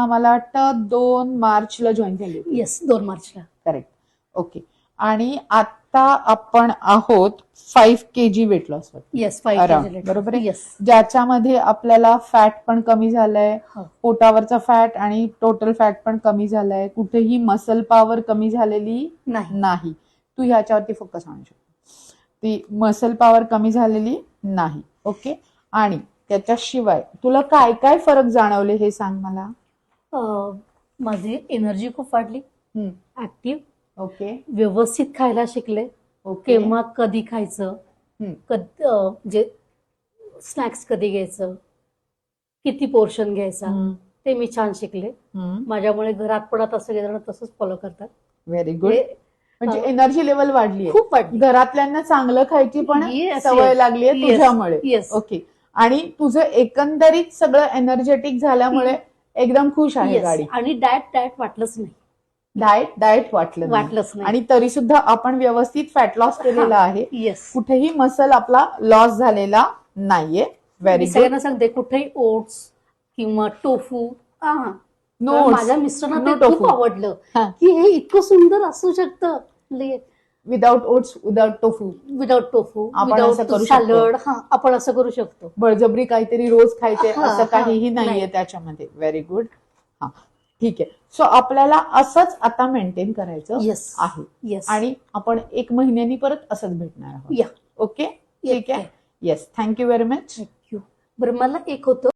मला वाटतं 2 मार्चला जॉईन झाली होती. येस, 2 मार्चला. करेक्ट. ओके. आणि आता आपण आहोत 5 kg वेट लॉस वर. Yes, 5 Around, kg. बरोबर आहे? येस. ज्याच्यामध्ये आपल्याला फॅट पण कमी झालंय, हो. पोटावरचा फॅट आणि टोटल फॅट पण कमी झालंय, कुठेही मसल पॉवर कमी झालेली नाही. तू ह्याच्यावरती फोकस आणू शकतो. ती मसल पॉवर कमी झालेली नाही. ओके. आणि त्याच्याशिवाय तुला काय काय फरक जाणवले हे सांग मला. माझी एनर्जी खूप वाढली, ऍक्टिव्ह, ओके. व्यवस्थित खायला शिकले. ओके. केव्हा कधी खायचं, म्हणजे स्नॅक्स कधी घ्यायचं, किती पोर्शन घ्यायचा, ते मी छान शिकले. माझ्यामुळे घरात पण आता सगळेजण तसंच फॉलो करतात. Very good. म्हणजे एनर्जी लेवल वाढली, खूप वाढली. घरातल्यांना चांगलं खायची पण सवय लागली आहे तुझ्यामुळे. येस. ओके. आणि तुझं एकंदरीत सगळं एनर्जेटिक झाल्यामुळे एकदम खुश आहे गाडी. आणि डाएट वाटलंच नाही. डाएट वाटलंच नाही. आणि तरी सुद्धा आपण व्यवस्थित फॅट लॉस केलेला आहे. येस. कुठेही मसल आपला लॉस झालेला नाहीये. Very good. सगळ्यांना सांगते कुठेही ओट्स किंवा टोफू, माझ्या मिस्टरांना ते खूप आवडलं की हे इतकं सुंदर असू शकतं. Without oats, without tofu, without salad, आपण असं करू शकतो. बळजबरी काहीतरी रोज खायचे असं काहीही नाहीये त्याच्यामध्ये. Very good. हा, ठीक आहे. सो आपल्याला असंच आता मेंटेन करायचं आहे. आणि आपण 1 महिन्यानी परत असंच भेटणार आहोत. ओके, ठीक आहे. Yes, thank you very much. Thank you. बरं, मला एक होतं